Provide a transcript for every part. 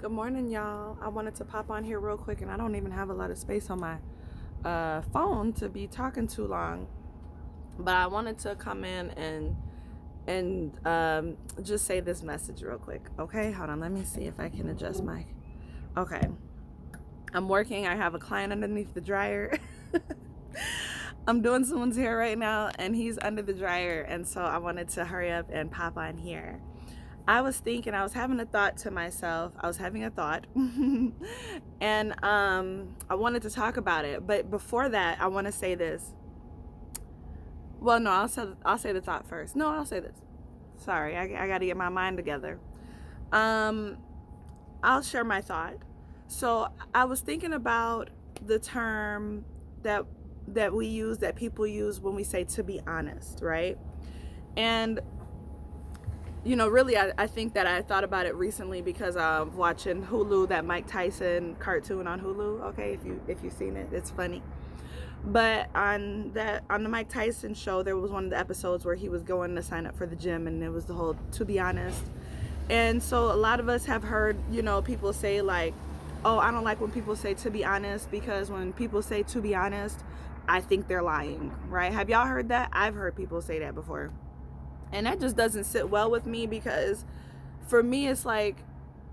Good morning, y'all. I wanted to pop on here real quick, and I don't even have a lot of space on my phone to be talking too long. But I wanted to come in and just say this message real quick. Okay, hold on. Let me see if I can adjust my. Okay, I'm working. I have a client underneath the dryer. I'm doing someone's hair right now, and he's under the dryer, and so I wanted to hurry up and pop on here. I was having a thought to myself. I was having a thought, and I wanted to talk about it. But before that, I want to say this. Well, no, I'll say the thought first. No, I'll say this. Sorry, I got to get my mind together. I'll share my thought. So I was thinking about the term that we use, that people use when we say to be honest, right? And really, I think that I thought about it recently because I'm watching Hulu, that Mike Tyson cartoon on Hulu. Okay, if you've seen it, it's funny. But on the Mike Tyson show, there was one of the episodes where he was going to sign up for the gym, and it was the whole to be honest. And so a lot of us have heard, people say like, oh, I don't like when people say to be honest, because when people say to be honest, I think they're lying, right? Have y'all heard that? I've heard people say that before. And that just doesn't sit well with me, because for me, it's like,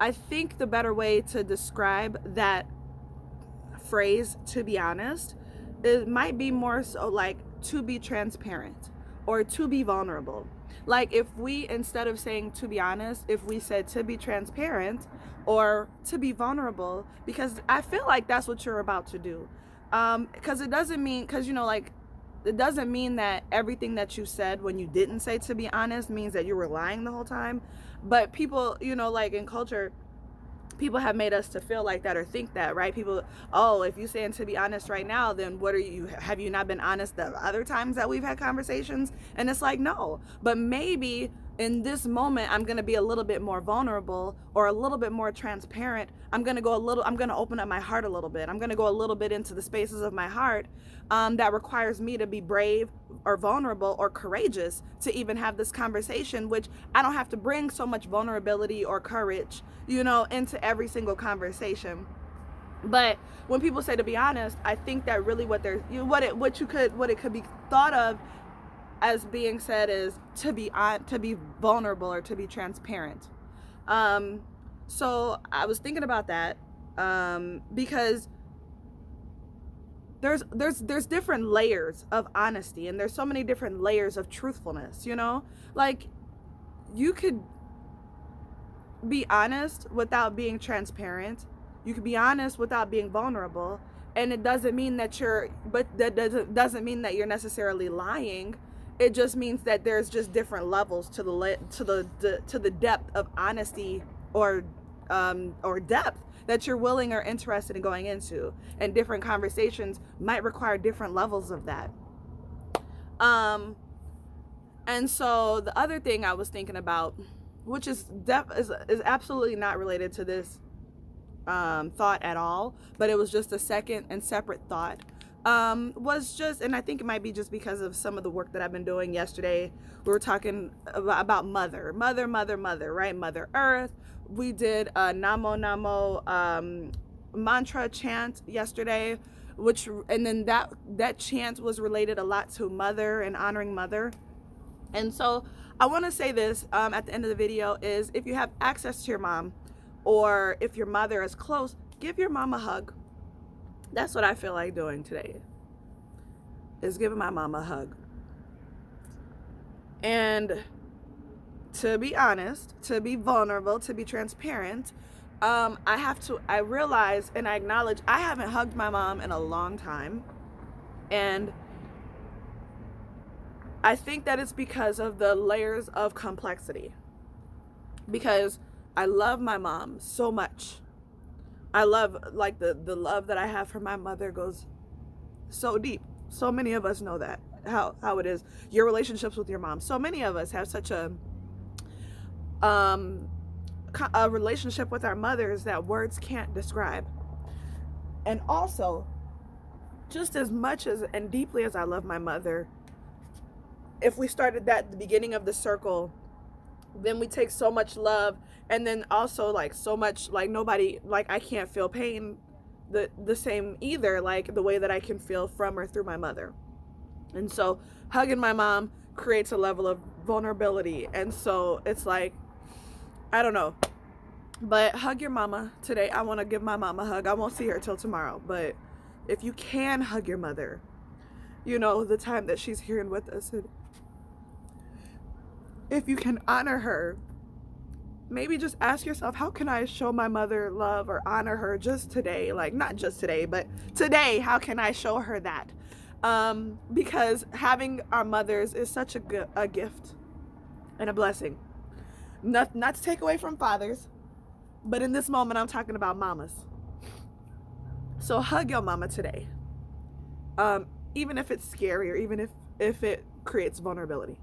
I think the better way to describe that phrase, to be honest, it might be more so like to be transparent or to be vulnerable. Like if we, instead of saying to be honest, if we said to be transparent or to be vulnerable, because I feel like that's what you're about to do. Because it doesn't mean, it doesn't mean that everything that you said when you didn't say to be honest means that you were lying the whole time. But people, like in culture, people have made us to feel like that or think that, right? People, oh, if you're saying to be honest right now, then have you not been honest the other times that we've had conversations? And it's like, no. But maybe in this moment, I'm going to be a little bit more vulnerable or a little bit more transparent. I'm going to open up my heart a little bit. I'm going to go a little bit into the spaces of my heart that requires me to be brave or vulnerable or courageous to even have this conversation, which I don't have to bring so much vulnerability or courage, into every single conversation. But when people say to be honest, I think that really what it could be thought of as being said is to be vulnerable or to be transparent. So I was thinking about that because there's different layers of honesty, and there's so many different layers of truthfulness. Like you could be honest without being transparent. You could be honest without being vulnerable, and it doesn't mean that doesn't mean that you're necessarily lying. It just means that there's just different levels to the depth of honesty or depth that you're willing or interested in going into, and different conversations might require different levels of that. And so the other thing I was thinking about, which is absolutely not related to this thought at all, but it was just a second and separate thought, was just, and I think it might be just because of some of the work that I've been doing. Yesterday we were talking about mother, right? Mother Earth. We did a Namo mantra chant yesterday, and then that chant was related a lot to mother and honoring mother. And so I want to say this at the end of the video is, if you have access to your mom, or if your mother is close, give your mom a hug. That's what I feel like doing today, is giving my mom a hug. And to be honest, to be vulnerable, to be transparent, I realize and I acknowledge I haven't hugged my mom in a long time. And I think that it's because of the layers of complexity. Because I love my mom so much. I love, like, the love that I have for my mother goes so deep. So many of us know that, how it is. Your relationships with your mom. So many of us have such a relationship with our mothers that words can't describe. And also, just as much as and deeply as I love my mother, if we started that at the beginning of the circle then we take so much love, and then also like so much, like nobody, like I can't feel pain the same either, like the way that I can feel from or through my mother. And so hugging my mom creates a level of vulnerability. And so it's like, I don't know, but hug your mama today. I want to give my mom a hug. I won't see her till tomorrow, but if you can hug your mother, you know, the time that she's here and with us, and if you can honor her, maybe just ask yourself, how can I show my mother love or honor her just today? Like, not just today, but today, how can I show her that? Because having our mothers is such a gift and a blessing. Not to take away from fathers, but in this moment, I'm talking about mamas. So hug your mama today, even if it's scary, or even if it creates vulnerability.